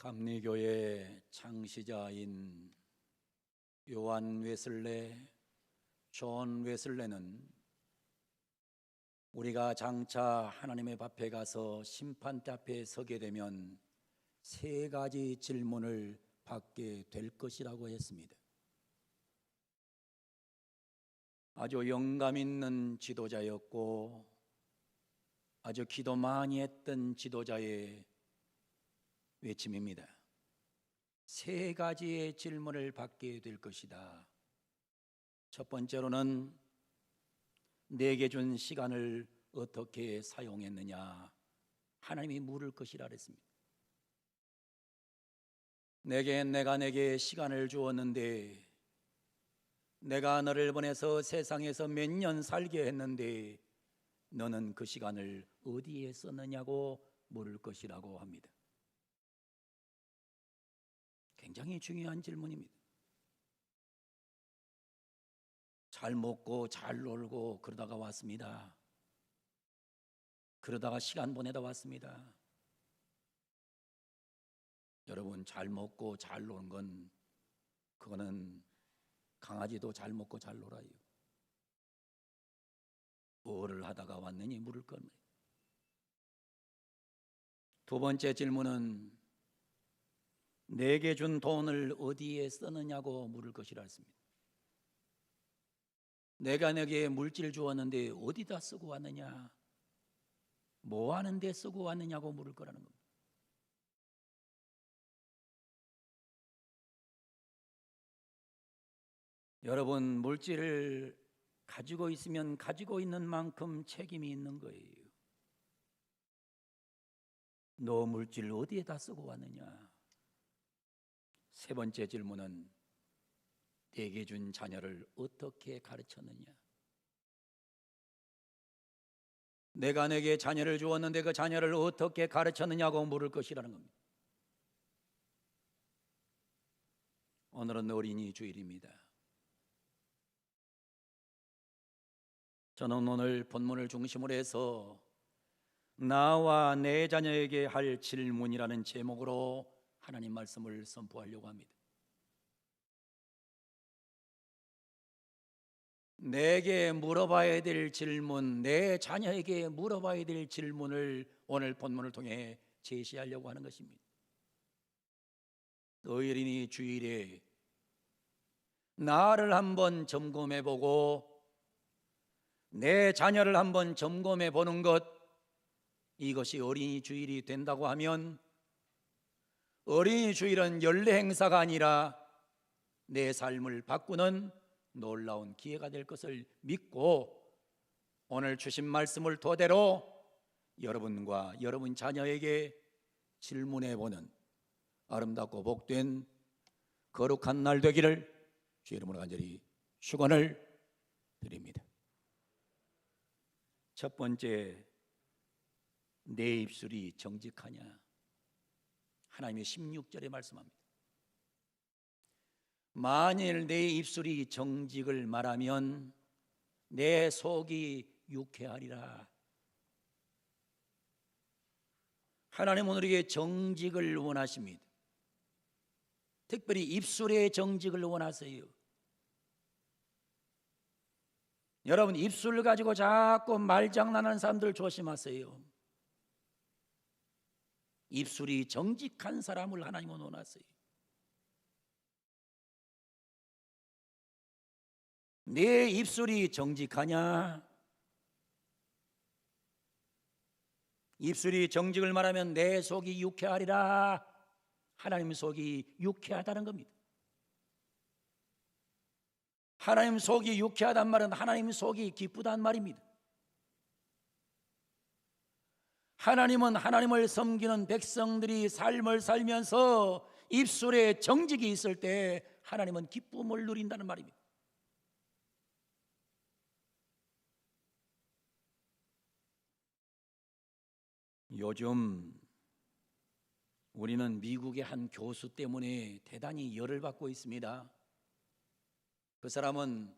감리교의 창시자인 요한 웨슬레, 존 웨슬레는 우리가 장차 하나님의 앞에 가서 심판대 앞에 서게 되면 세 가지 질문을 받게 될 것이라고 했습니다. 아주 영감 있는 지도자였고 아주 기도 많이 했던 지도자의 외침입니다. 세 가지의 질문을 받게 될 것이다. 첫 번째로는 내게 준 시간을 어떻게 사용했느냐, 하나님이 물을 것이라 그랬습니다. 내가 내게 시간을 주었는데, 내가 너를 보내서 세상에서 몇 년 살게 했는데 너는 그 시간을 어디에 썼느냐고 물을 것이라고 합니다. 굉장히 중요한 질문입니다. 잘 먹고 잘 놀고 그러다가 왔습니다. 그러다가 시간 보내다 왔습니다. 여러분, 잘 먹고 잘 노는 건 그거는 강아지도 잘 먹고 잘 놀아요. 뭐를 하다가 왔느니 물을 겁니다. 두 번째 질문은 내게 준 돈을 어디에 쓰느냐고 물을 것이라 했습니다. 내가 내게 물질 주었는데 어디다 쓰고 왔느냐, 뭐 하는데 쓰고 왔느냐고 물을 거라는 겁니다. 여러분, 물질을 가지고 있으면 가지고 있는 만큼 책임이 있는 거예요. 너 물질을 어디에다 쓰고 왔느냐. 세 번째 질문은 내게 준 자녀를 어떻게 가르쳤느냐. 내가 내게 자녀를 주었는데 그 자녀를 어떻게 가르쳤느냐고 물을 것이라는 겁니다. 오늘은 어린이 주일입니다. 저는 오늘 본문을 중심으로 해서 나와 내 자녀에게 할 질문이라는 제목으로 하나님 말씀을 선포하려고 합니다. 내게 물어봐야 될 질문, 내 자녀에게 물어봐야 될 질문을 오늘 본문을 통해 제시하려고 하는 것입니다. 어린이 주일에 나를 한번 점검해보고 내 자녀를 한번 점검해보는 것, 이것이 어린이 주일이 된다고 하면 어린이 주일은 연례 행사가 아니라 내 삶을 바꾸는 놀라운 기회가 될 것을 믿고 오늘 주신 말씀을 토대로 여러분과 여러분 자녀에게 질문해보는 아름답고 복된 거룩한 날 되기를 주의 이름으로 간절히 축원을 드립니다. 첫 번째, 내 입술이 정직하냐. 하나님의 16절에 말씀합니다. 만일 내 입술이 정직을 말하면 내 속이 유쾌하리라. 하나님은 우리에게 정직을 원하십니다. 특별히 입술의 정직을 원하세요. 여러분, 입술을 가지고 자꾸 말장난하는 사람들 조심하세요. 입술이 정직한 사람을 하나님은 원하세요. 내 입술이 정직하냐? 입술이 정직을 말하면 내 속이 유쾌하리라. 하나님 속이 유쾌하다는 겁니다. 하나님 속이 유쾌하단 말은 하나님 속이 기쁘단 말입니다. 하나님은 하나님을 섬기는 백성들이 삶을 살면서 입술에 정직이 있을 때 하나님은 기쁨을 누린다는 말입니다. 요즘 우리는 미국의 한 교수 때문에 대단히 열을 받고 있습니다. 그 사람은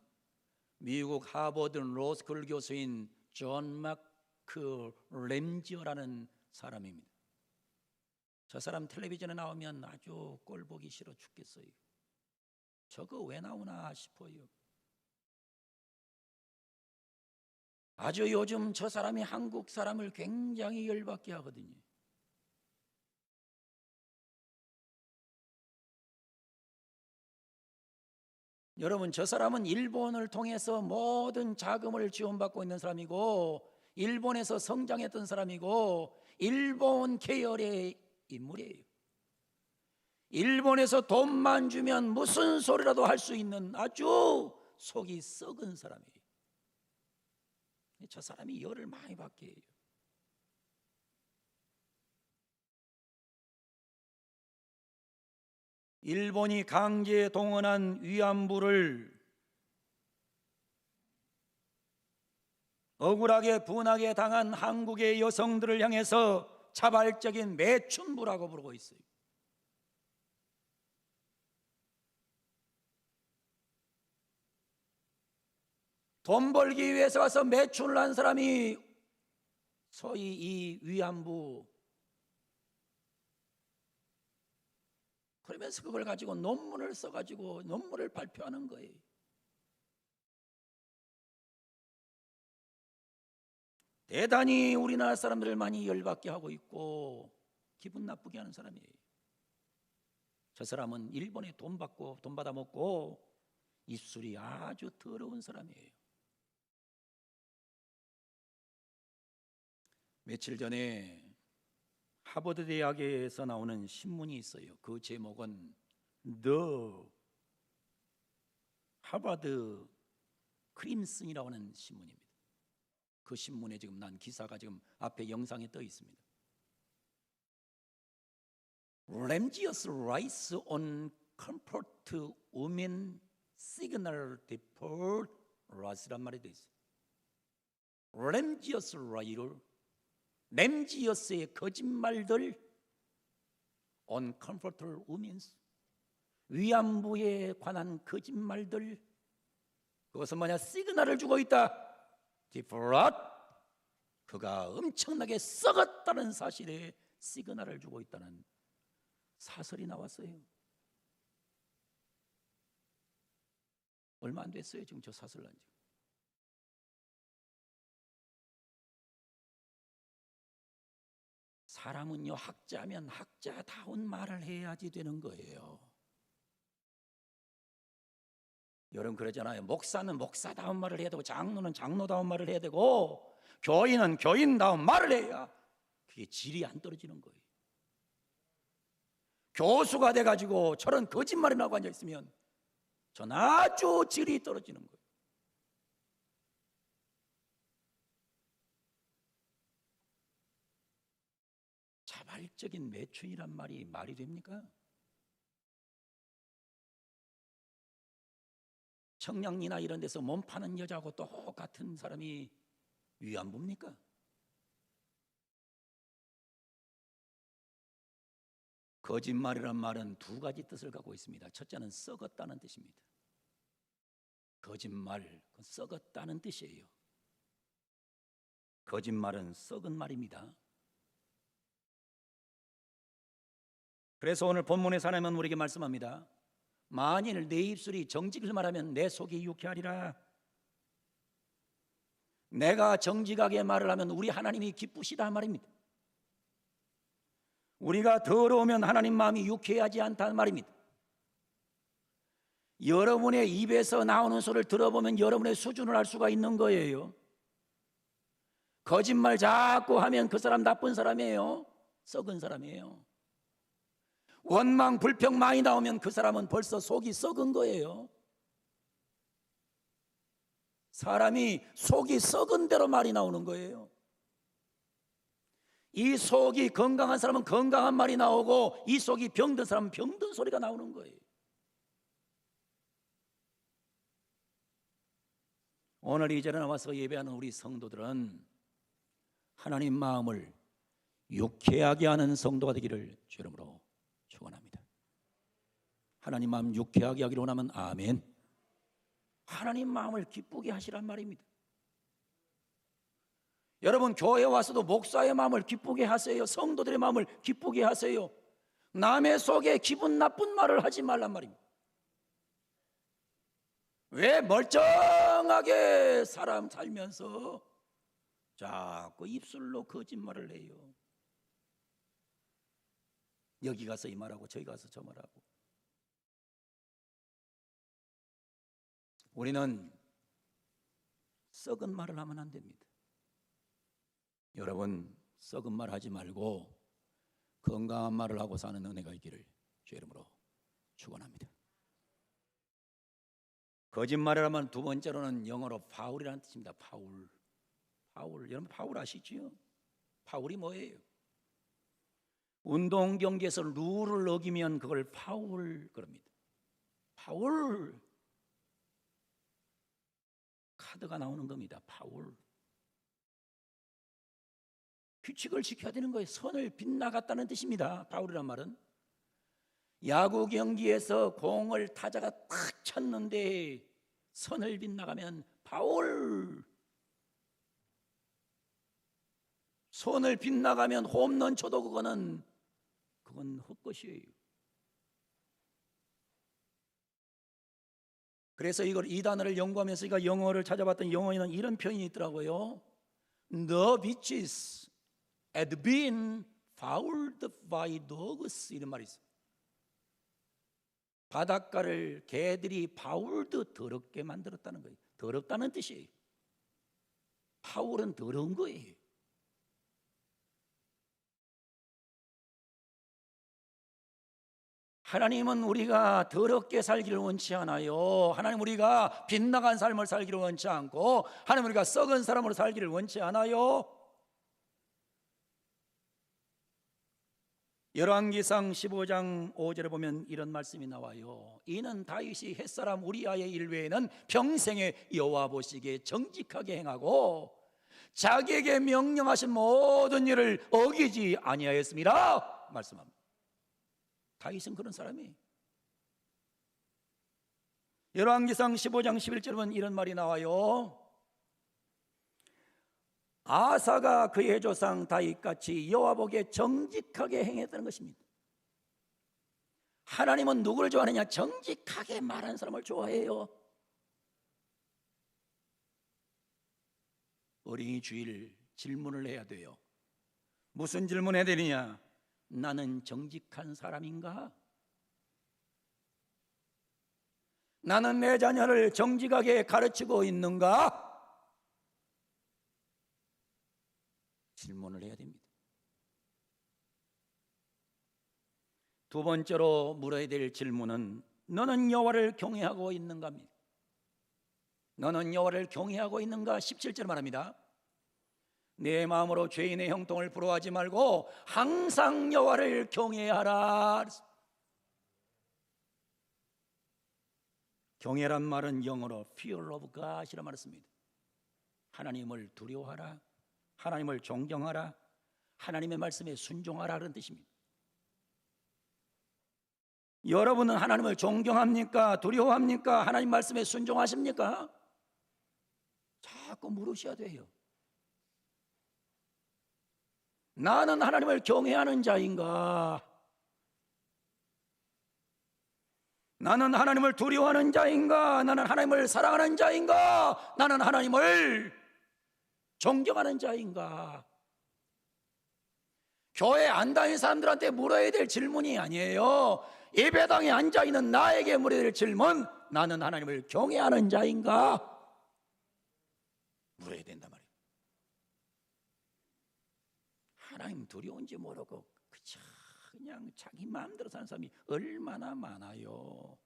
미국 하버드 로스쿨 교수인 존 마크 램지어라는 사람입니다. 저 사람 텔레비전에 나오면 아주 꼴 보기 싫어 죽겠어요. 저거 왜 나오나 싶어요. 아주 요즘 저 사람이 한국 사람을 굉장히 열받게 하거든요. 여러분, 저 사람은 일본을 통해서 모든 자금을 지원받고 있는 사람이고, 일본에서 성장했던 사람이고, 일본 계열의 인물이에요. 일본에서 돈만 주면 무슨 소리라도 할 수 있는 아주 속이 썩은 사람이에요. 저 사람이 열을 많이 받게 해요. 일본이 강제 동원한 위안부를 억울하게 분하게 당한 한국의 여성들을 향해서 자발적인 매춘부라고 부르고 있어요. 돈 벌기 위해서 가서 매춘을 한 사람이 소위 이 위안부, 그러면서 그걸 가지고 논문을 써가지고 논문을 발표하는 거예요. 대단히 우리나라 사람들을 많이 열받게 하고 있고 기분 나쁘게 하는 사람이에요. 저 사람은 일본에 돈 받아 먹고 입술이 아주 더러운 사람이에요. 며칠 전에 하버드 대학에서 나오는 신문이 있어요. 그 제목은 The 하버드 크림슨이라고 하는 신문입니다. 그 신문에 지금 난 기사가 지금 앞에 영상에 떠 있습니다. Religious rights on comfort women signal deport 라스란 말이 돼 있어요. religious right를 램지어스의 거짓말들 on comfortable women, 위안부에 관한 거짓말들, 그것은 뭐냐? 시그널을 주고 있다. 디프랏, 그가 엄청나게 썩었다는 사실에 시그널을 주고 있다는 사설이 나왔어요. 얼마 안 됐어요. 지금 저 사설 난 지. 사람은요, 학자면 학자다운 말을 해야지 되는 거예요. 여러분 그러잖아요. 목사는 목사다운 말을 해야 되고, 장로는 장로다운 말을 해야 되고, 교인은 교인다운 말을 해야 그게 질이 안 떨어지는 거예요. 교수가 돼가지고 저런 거짓말을 하고 앉아있으면 전 아주 질이 떨어지는 거예요. 자발적인 매춘이란 말이 됩니까? 청량리나 이런 데서 몸 파는 여자하고 똑같은 사람이 위안부입니까? 거짓말이란 말은 두 가지 뜻을 갖고 있습니다. 첫째는 썩었다는 뜻입니다. 거짓말, 썩었다는 뜻이에요. 거짓말은 썩은 말입니다. 그래서 오늘 본문에서 하나님은 우리에게 말씀합니다. 만일 내 입술이 정직을 말하면 내 속이 유쾌하리라. 내가 정직하게 말을 하면 우리 하나님이 기쁘시다 말입니다. 우리가 더러우면 하나님 마음이 유쾌하지 않다는 말입니다. 여러분의 입에서 나오는 소리를 들어보면 여러분의 수준을 알 수가 있는 거예요. 거짓말 자꾸 하면 그 사람 나쁜 사람이에요. 썩은 사람이에요. 원망 불평 많이 나오면 그 사람은 벌써 속이 썩은 거예요. 사람이 속이 썩은 대로 말이 나오는 거예요. 이 속이 건강한 사람은 건강한 말이 나오고, 이 속이 병든 사람은 병든 소리가 나오는 거예요. 오늘 이 자리에 나와서 예배하는 우리 성도들은 하나님 마음을 유쾌하게 하는 성도가 되기를 주 이름으로 축원합니다. 하나님 마음 유쾌하게 하기를 원하면 아멘. 하나님 마음을 기쁘게 하시란 말입니다. 여러분 교회 와서도 목사의 마음을 기쁘게 하세요. 성도들의 마음을 기쁘게 하세요. 남의 속에 기분 나쁜 말을 하지 말란 말입니다. 왜 멀쩡하게 사람 살면서 자꾸 입술로 거짓말을 해요? 여기 가서 이 말하고 저기 가서 저 말하고. 우리는 썩은 말을 하면 안 됩니다. 여러분, 썩은 말 하지 말고 건강한 말을 하고 사는 은혜가 있기를 주의 이름으로 축원합니다. 거짓말을 하면 두 번째로는 영어로 파울이라는 뜻입니다. 파울. 여러분 파울 아시죠? 파울이 뭐예요? 운동 경기에서 룰을 어기면 그걸 파울 그럽니다. 파울. 카드가 나오는 겁니다. 파울. 규칙을 지켜야 되는 거예요. 선을 빗나갔다는 뜻입니다. 파울이란 말은 야구 경기에서 공을 타자가 탁 쳤는데 선을 빗나가면 파울. 선을 빗나가면 홈런 쳐도 그건 헛것이에요. 그래서 이 단어를 연구하면서 제가 영어를 찾아봤더니 영어에는 이런 표현이 있더라고요. The beaches had been fouled by dogs, 이런 말이 있어요. 바닷가를 개들이 파울드, 더럽게 만들었다는 거예요. 더럽다는 뜻이에요. 파울은 더러운 거예요. 하나님은 우리가 더럽게 살기를 원치 않아요. 하나님 우리가 빗나간 삶을 살기를 원치 않고, 하나님 우리가 썩은 사람으로 살기를 원치 않아요. 열왕기상 15장 5절에 보면 이런 말씀이 나와요. 이는 다윗이 햇사람 우리아의 일외에는 평생에 여호와 보시기에 정직하게 행하고 자기에게 명령하신 모든 일을 어기지 아니하였습니다. 말씀합니다. 다윗은 그런 사람이에요. 열왕기상 15장 11절에 보면 이런 말이 나와요. 아사가 그의 조상 다윗같이 여호와 보기에 정직하게 행했다는 것입니다. 하나님은 누구를 좋아하느냐? 정직하게 말하는 사람을 좋아해요. 어린이 주일 질문을 해야 돼요. 무슨 질문 해야 되느냐? 나는 정직한 사람인가? 나는 내 자녀를 정직하게 가르치고 있는가? 질문을 해야 됩니다. 두 번째로 물어야 될 질문은 너는 여호와를 경외하고 있는가입니다. 너는 여호와를 경외하고 있는가? 17절 말합니다. 내 마음으로 죄인의 형통을 부러워하지 말고 항상 여호와를 경외하라. 경외란 말은 영어로 fear of God이라 말했습니다. 하나님을 두려워하라, 하나님을 존경하라, 하나님의 말씀에 순종하라 그런 뜻입니다. 여러분은 하나님을 존경합니까? 두려워합니까? 하나님 말씀에 순종하십니까? 자꾸 물으셔야 돼요. 나는 하나님을 경외하는 자인가? 나는 하나님을 두려워하는 자인가? 나는 하나님을 사랑하는 자인가? 나는 하나님을 존경하는 자인가? 교회 안 다니는 사람들한테 물어야 될 질문이 아니에요. 예배당에 앉아있는 나에게 물어야 될 질문, 나는 하나님을 경외하는 자인가? 물어야 된단 말이에요. 하나님 두려운지 모르고 그냥 자기 마음대로 사는 사람이 얼마나 많아요.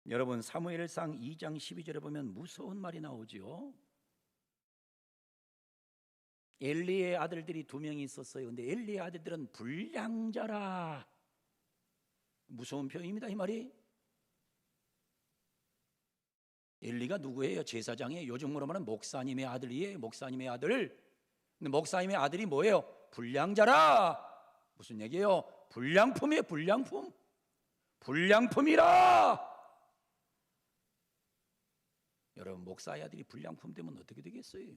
여러분 사무엘상 2장 12절에 보면 무서운 말이 나오죠. 엘리의 아들들이 2명이 있었어요. 근데 엘리의 아들들은 불량자라. 무서운 표현입니다, 이 말이. 엘리가 누구예요? 제사장이에요. 요즘으로 말하면 목사님의 아들이에요. 목사님의 아들. 근데 목사님의 아들이 뭐예요? 불량자라. 무슨 얘기예요? 불량품이에요. 불량품. 불량품이라. 여러분 목사의 아들이 불량품 되면 어떻게 되겠어요?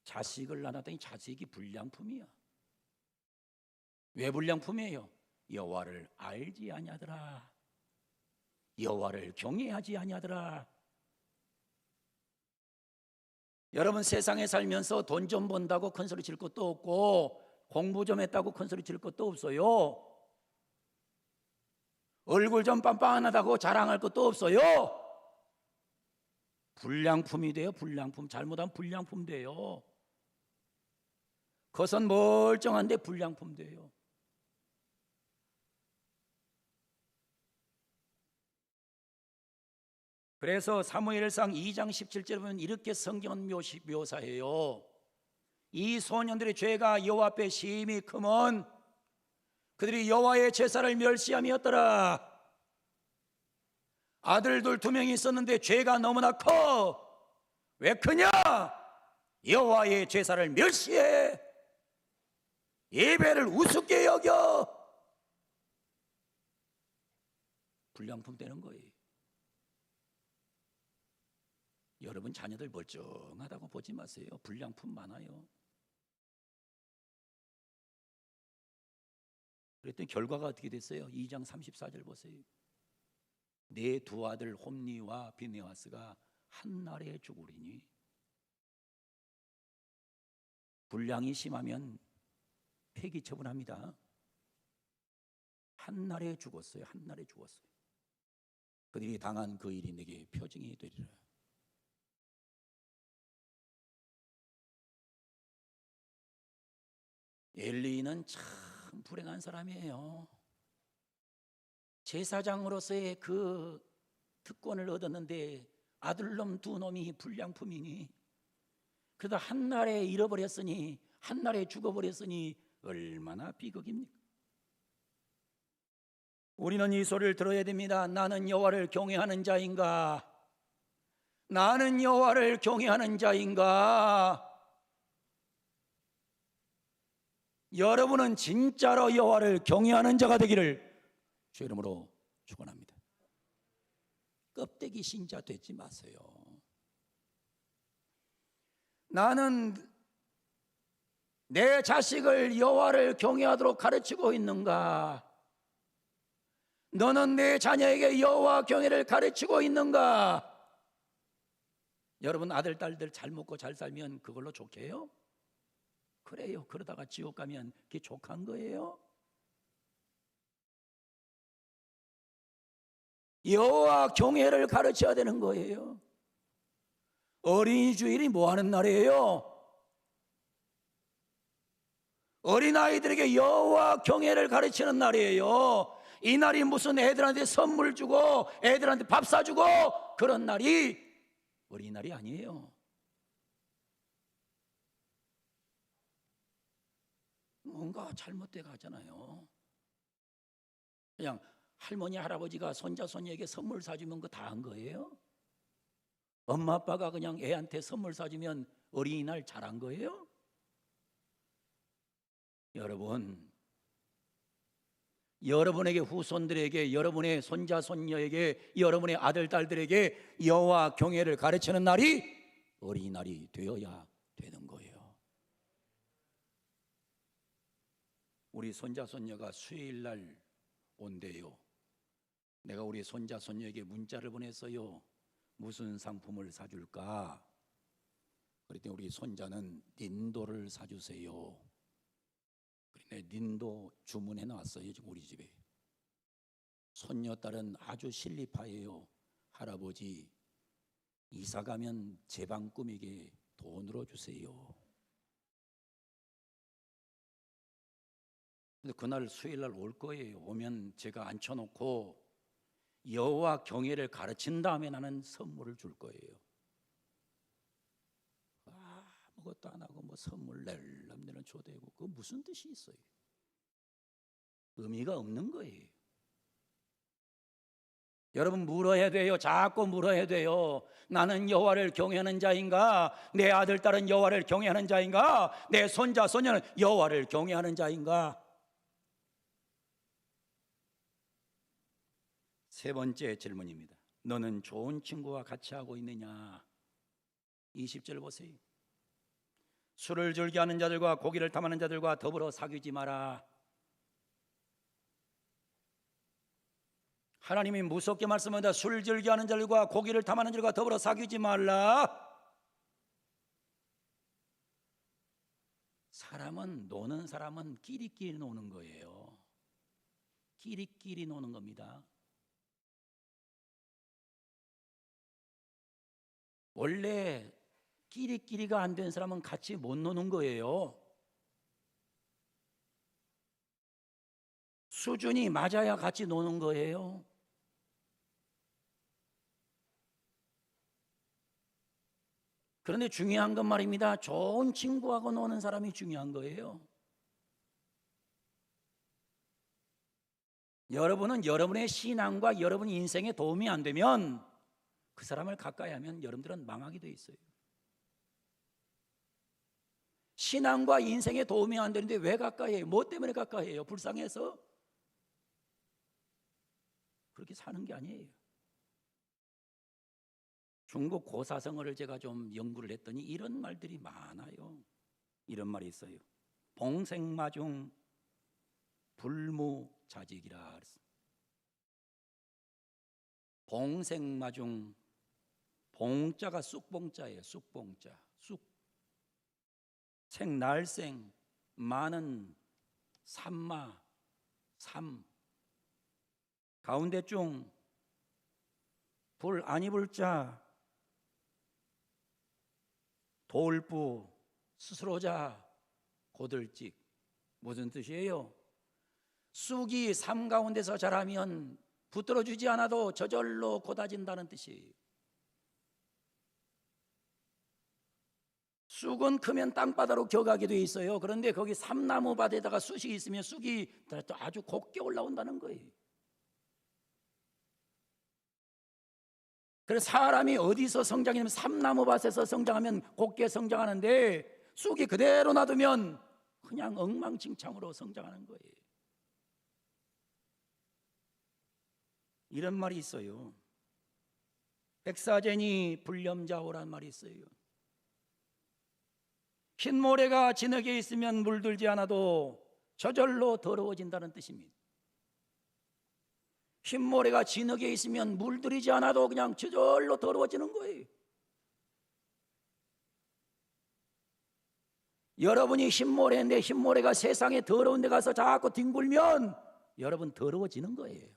자식을 낳았더니 자식이 불량품이야. 왜 불량품이에요? 여호와를 알지 아니하더라. 여호와를 경외하지 아니하더라. 여러분, 세상에 살면서 돈 좀 번다고 큰 소리 칠 것도 없고, 공부 좀 했다고 큰 소리 칠 것도 없어요. 얼굴 좀 빤빤하다고 자랑할 것도 없어요. 불량품이 돼요. 불량품. 잘못하면 불량품 돼요. 겉은 멀쩡한데 불량품 돼요. 그래서 사무엘상 2장 17절에 보면 이렇게 성경은 묘사해요. 이 소년들의 죄가 여호와 앞에 심히 크면 그들이 여호와의 제사를 멸시함이었더라. 아들들 2명이 있었는데 죄가 너무나 커. 왜 크냐? 여호와의 제사를 멸시해. 예배를 우습게 여겨. 불량품 되는 거예요. 여러분 자녀들 멀쩡하다고 보지 마세요. 불량품 많아요. 그랬더니 결과가 어떻게 됐어요? 2장 34절 보세요. 내 2 아들 홈니와 비느하스가 한 날에 죽으리니. 불량이 심하면 폐기 처분합니다. 한 날에 죽었어요. 한 날에 죽었어요. 그들이 당한 그 일이 내게 표징이 되리라. 엘리는 참 불행한 사람이에요. 제사장으로서의 그 특권을 얻었는데 아들놈 2놈이 불량품이니, 그러다 한 날에 잃어버렸으니, 한 날에 죽어버렸으니 얼마나 비극입니까? 우리는 이 소리를 들어야 됩니다. 나는 여호와를 경외하는 자인가? 나는 여호와를 경외하는 자인가? 여러분은 진짜로 여호와를 경외하는 자가 되기를 주 이름으로 축원합니다. 껍데기 신자 되지 마세요. 나는 내 자식을 여호와를 경외하도록 가르치고 있는가? 너는 내 자녀에게 여호와 경외를 가르치고 있는가? 여러분 아들 딸들 잘 먹고 잘 살면 그걸로 좋게요? 그래요. 그러다가 지옥 가면 그게 족한 거예요. 여호와 경외를 가르쳐야 되는 거예요. 어린이 주일이 뭐 하는 날이에요? 어린아이들에게 여호와 경외를 가르치는 날이에요. 이 날이 무슨 애들한테 선물 주고 애들한테 밥 사주고 그런 날이 어린날이 아니에요. 뭔가 잘못돼 가잖아요. 그냥 할머니 할아버지가 손자 손녀에게 선물 사주면 그거 다 한 거예요? 엄마 아빠가 그냥 애한테 선물 사주면 어린이날 잘한 거예요? 여러분, 여러분에게 후손들에게, 여러분의 손자 손녀에게, 여러분의 아들 딸들에게 여호와 경외를 가르치는 날이 어린이날이 되어야 되는 거예요. 우리 손자 손녀가 수요일날 온대요. 내가 우리 손자 손녀에게 문자를 보냈어요. 무슨 상품을 사줄까? 그랬더니 우리 손자는 닌도를 사주세요. 그래 닌도 주문해 놨어요. 지금 우리 집에. 손녀딸은 아주 실리파예요. 할아버지 이사 가면 제 방 꾸미게 돈으로 주세요. 근데 그날 수요일날 올 거예요. 오면 제가 앉혀놓고 여호와 경외를 가르친 다음에 나는 선물을 줄 거예요. 아무것도 안 하고 뭐 선물 낼람내는 초대고 그거 무슨 뜻이 있어요? 의미가 없는 거예요. 여러분 물어야 돼요. 자꾸 물어야 돼요. 나는 여호와를 경외하는 자인가? 내 아들 딸은 여호와를 경외하는 자인가? 내 손자 손녀는 여호와를 경외하는 자인가? 세 번째 질문입니다. 너는 좋은 친구와 같이 하고 있느냐? 20절 보세요. 술을 즐겨하는 자들과 고기를 탐하는 자들과 더불어 사귀지 마라. 하나님이 무섭게 말씀합니다. 술 즐겨하는 자들과 고기를 탐하는 자들과 더불어 사귀지 말라. 노는 사람은 끼리끼리 노는 거예요. 끼리끼리 노는 겁니다. 원래 끼리끼리가 안 된 사람은 같이 못 노는 거예요. 수준이 맞아야 같이 노는 거예요. 그런데 중요한 건 말입니다. 좋은 친구하고 노는 사람이 중요한 거예요. 여러분은 여러분의 신앙과 여러분의 인생에 도움이 안 되면 그 사람을 가까이 하면 여러분들은 망하게 돼 있어요. 신앙과 인생에 도움이 안 되는데 왜 가까이 해요? 뭐 때문에 가까이 해요? 불쌍해서? 그렇게 사는 게 아니에요. 중국 고사성어를 제가 좀 연구를 했더니 이런 말들이 많아요. 이런 말이 있어요. 봉생마중 불무자직이라 그랬어요. 봉생마중, 봉자가 쑥봉자예요. 쑥봉자. 쑥. 생날생, 마는 삼마, 삼. 가운데 중, 불 아니불 자, 돌부, 스스로자, 고들직. 무슨 뜻이에요? 쑥이 삶 가운데서 자라면 붙들어 주지 않아도 저절로 곧아진다는 뜻이에요. 쑥은 크면 땅바닥으로 겨가게 돼 있어요. 그런데 거기 삼나무 밭에다가 쑥이 있으면 쑥이 아주 곱게 올라온다는 거예요. 그래서 사람이 어디서 성장하냐면 삼나무 밭에서 성장하면 곱게 성장하는데 쑥이 그대로 놔두면 그냥 엉망진창으로 성장하는 거예요. 이런 말이 있어요. 백사제니 불렴자오라는 말이 있어요. 흰 모래가 진흙에 있으면 물들지 않아도 저절로 더러워진다는 뜻입니다. 흰 모래가 진흙에 있으면 물들이지 않아도 그냥 저절로 더러워지는 거예요. 여러분이 흰 모래인데 흰 모래가 세상에 더러운 데 가서 자꾸 뒹굴면 여러분 더러워지는 거예요.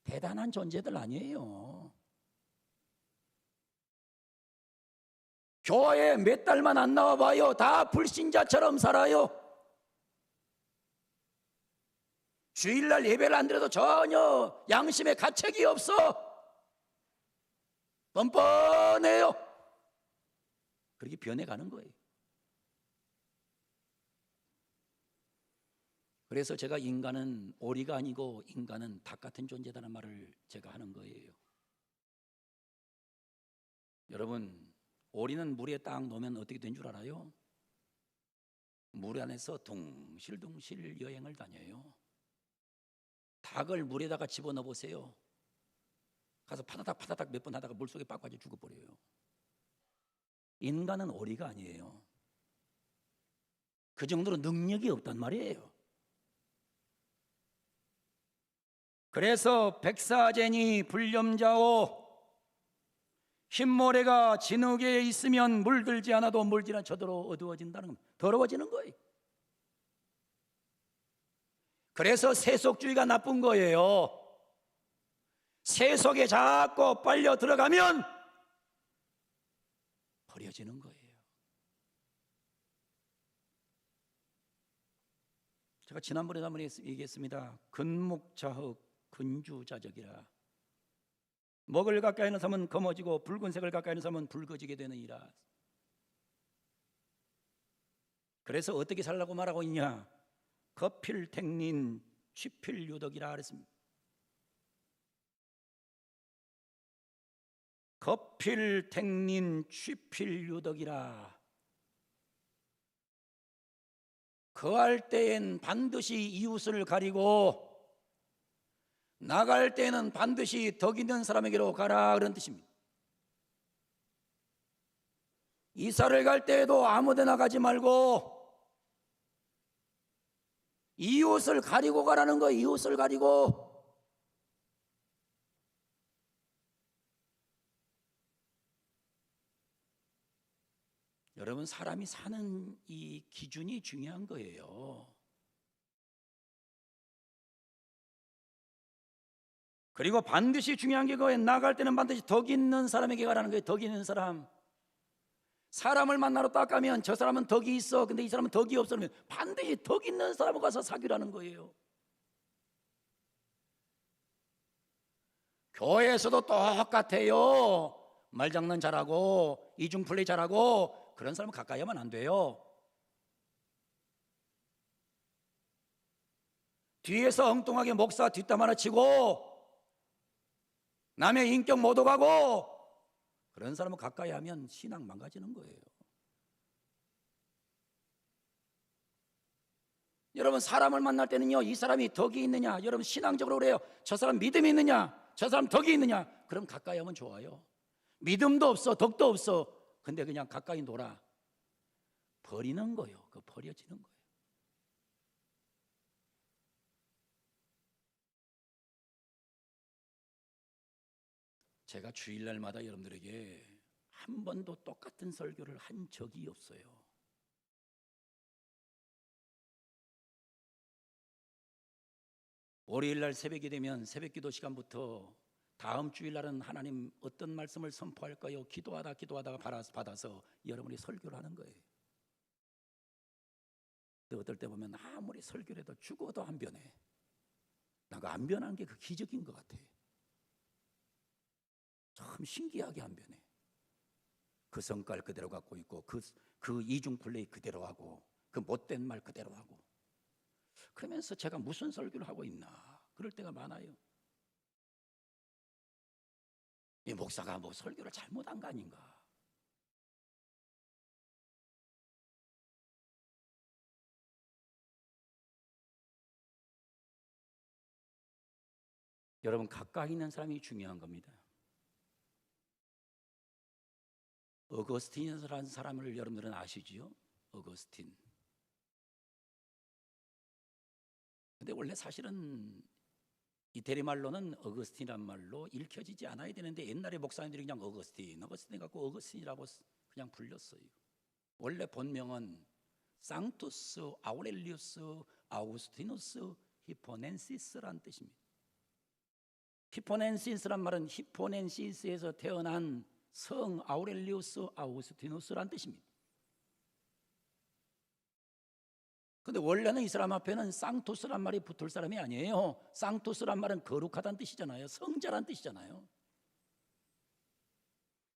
대단한 존재들 아니에요. 교회에 몇 달만 안 나와봐요. 다 불신자처럼 살아요. 주일날 예배를 안 드려도 전혀 양심에 가책이 없어. 뻔뻔해요. 그렇게 변해가는 거예요. 그래서 제가 인간은 오리가 아니고 인간은 닭 같은 존재다는 말을 제가 하는 거예요. 여러분, 오리는 물에 딱 놓으면 어떻게 된 줄 알아요? 물 안에서 둥실둥실 여행을 다녀요. 닭을 물에다가 집어넣어 보세요. 가서 파다닥 파다닥 몇 번 하다가 물속에 빠져 죽어버려요. 인간은 오리가 아니에요. 그 정도로 능력이 없단 말이에요. 그래서 백사제니 불렴자오, 흰모래가 진흙에 있으면 물들지 않아도 물질은 저절로 어두워진다는 겁니다. 더러워지는 거예요. 그래서 세속주의가 나쁜 거예요. 세속에 자꾸 빨려 들어가면 버려지는 거예요. 제가 지난번에도 한번 얘기했습니다. 근묵자흑 근주자적이라. 먹을 가까이 하는 사람은 검어지고 붉은색을 가까이 하는 사람은 붉어지게 되느니라. 그래서 어떻게 살라고 말하고 있냐? 거필택린 취필유덕이라 그랬습니다. 거필택린 취필유덕이라. 거할 때엔 반드시 이웃을 가리고 나갈 때는 반드시 덕 있는 사람에게로 가라, 그런 뜻입니다. 이사를 갈 때에도 아무데나 가지 말고 이웃을 가리고 가라는 거예요. 이웃을 가리고. 여러분, 사람이 사는 이 기준이 중요한 거예요. 그리고 반드시 중요한 게 그거예요. 나갈 때는 반드시 덕 있는 사람에게 가라는 거예요. 덕 있는 사람. 사람을 만나러 딱 가면 저 사람은 덕이 있어, 근데 이 사람은 덕이 없어, 그러면 반드시 덕 있는 사람을 가서 사귀라는 거예요. 교회에서도 똑같아요. 말장난 잘하고 이중플레이 잘하고 그런 사람은 가까이 하면 안 돼요. 뒤에서 엉뚱하게 목사 뒷담 하나 치고 남의 인격 모독하고 그런 사람은 가까이 하면 신앙 망가지는 거예요. 여러분, 사람을 만날 때는요, 이 사람이 덕이 있느냐, 여러분 신앙적으로 그래요. 저 사람 믿음이 있느냐, 저 사람 덕이 있느냐, 그럼 가까이 하면 좋아요. 믿음도 없어, 덕도 없어, 근데 그냥 가까이 놀아, 버리는 거예요. 그 버려지는 거예요. 제가 주일날마다 여러분들에게 한 번도 똑같은 설교를 한 적이 없어요. 월요일날 새벽이 되면 새벽기도 시간부터 다음 주일날은 하나님 어떤 말씀을 선포할까요? 기도하다가 받아서 여러분이 설교를 하는 거예요. 어떨 때 보면 아무리 설교를 해도 죽어도 안 변해. 나가 안 변하는 게 그 기적인 것 같아. 참 신기하게 안 변해. 그 성깔 그대로 갖고 있고 그 이중 플레이 그대로 하고 그 못된 말 그대로 하고, 그러면서 제가 무슨 설교를 하고 있나 그럴 때가 많아요. 이 목사가 뭐 설교를 잘못한 거 아닌가. 여러분, 가까이 있는 사람이 중요한 겁니다. 어거스틴이라는 사람을 여러분들은 아시지요? 어거스틴. 근데 원래 사실은 이태리 말로는 어거스틴이란 말로 읽혀지지 않아야 되는데 옛날에 목사님들이 그냥 어거스틴 갖고 어거스틴이라고 그냥 불렸어요. 원래 본명은 상투스 아우렐리우스 아우구스티누스 히포넨시스란 뜻입니다. 히포넨시스란 말은 히포넨시스에서 태어난 성 아우렐리우스 아우구스티누스란 뜻입니다. 근데 원래는 이 사람 앞에는 상토스란 말이 붙을 사람이 아니에요. 상토스란 말은 거룩하다는 뜻이잖아요. 성자란 뜻이잖아요.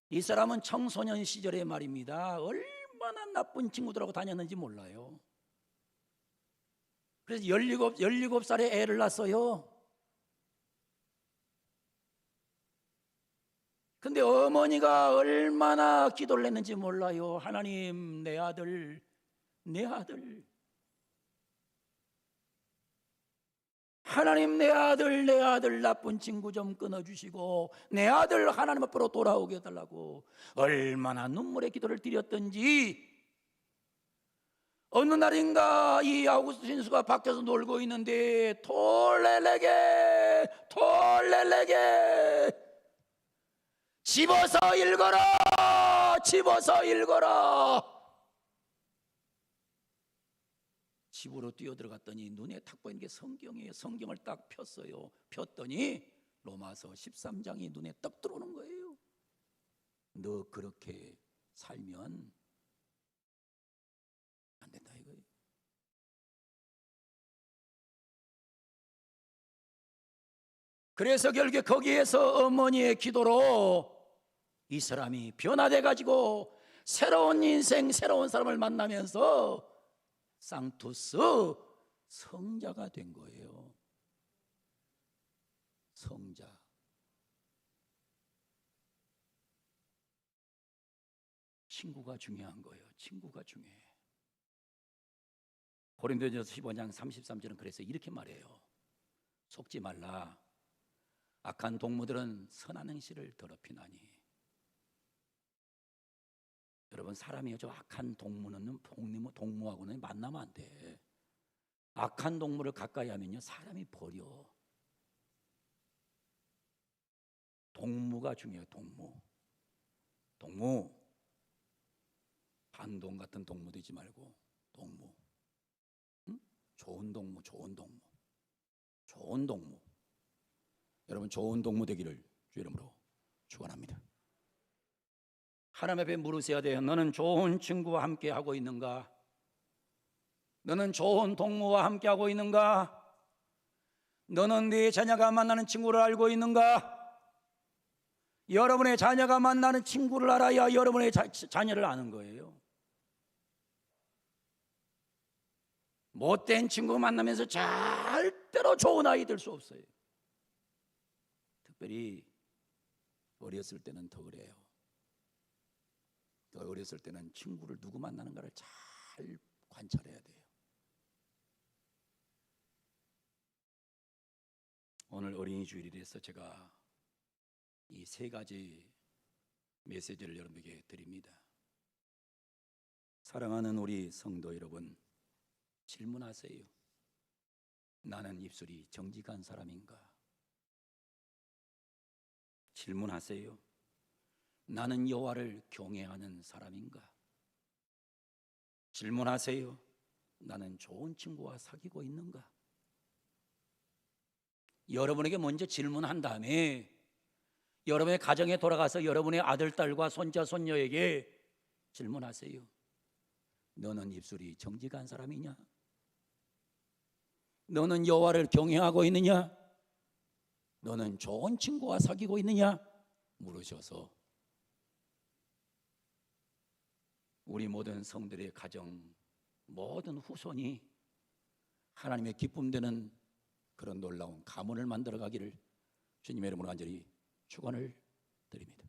이 사람은 청소년 시절의 말입니다. 얼마나 나쁜 친구들하고 다녔는지 몰라요. 그래서 17살에 애를 낳았어요. 근데 어머니가 얼마나 기도를 했는지 몰라요. 하나님, 내 아들 하나님, 내 아들 나쁜 친구 좀 끊어주시고 내 아들 하나님 앞으로 돌아오게 해달라고 얼마나 눈물의 기도를 드렸던지, 어느 날인가 이 아우구스티누스가 밖에서 놀고 있는데 톨레레게 집어서 읽어라. 집으로 뛰어들어갔더니 눈에 탁 보이는 게 성경이에요. 성경을 딱 폈어요. 폈더니 로마서 13장이 눈에 떡 들어오는 거예요. 너 그렇게 살면 안 된다 이거예요. 그래서 결국에 거기에서 어머니의 기도로 이 사람이 변화돼 가지고 새로운 인생, 새로운 사람을 만나면서 상투스 성자가 된 거예요. 성자. 친구가 중요한 거예요. 친구가 중요해. 고린도전서 15장 33절은 그래서 이렇게 말해요. 속지 말라. 악한 동무들은 선한 행실을 더럽히나니. 여러분, 사람이 아주 악한 동무하고는 만나면 안 돼. 악한 동물을 가까이 하면요, 사람이 버려. 동무가 중요해요. 동무. 반동 같은 동무 되지 말고 동무. 응? 좋은 동무. 여러분, 좋은 동무 되기를 주 이름으로 축원합니다. 하나님 앞에 물으셔야 돼요. 너는 좋은 친구와 함께 하고 있는가? 너는 좋은 동무와 함께 하고 있는가? 너는 네 자녀가 만나는 친구를 알고 있는가? 여러분의 자녀가 만나는 친구를 알아야 여러분의 자녀를 아는 거예요. 못된 친구 만나면서 절대로 좋은 아이 될 수 없어요. 특별히 어렸을 때는 더 그래요. 어렸을 때는 친구를 누구 만나는가를 잘 관찰해야 돼요. 오늘 어린이 주일이라서 제가 이 세 가지 메시지를 여러분에게 드립니다. 사랑하는 우리 성도 여러분, 질문하세요. 나는 입술이 정직한 사람인가? 질문하세요. 나는 여호와를 경외하는 사람인가? 질문하세요. 나는 좋은 친구와 사귀고 있는가? 여러분에게 먼저 질문한 다음에 여러분의 가정에 돌아가서 여러분의 아들, 딸과 손자, 손녀에게 질문하세요. 너는 입술이 정직한 사람이냐? 너는 여호와를 경외하고 있느냐? 너는 좋은 친구와 사귀고 있느냐? 물으셔서 우리 모든 성들의 가정, 모든 후손이 하나님의 기쁨 되는 그런 놀라운 가문을 만들어 가기를 주님의 이름으로 간절히 축원을 드립니다.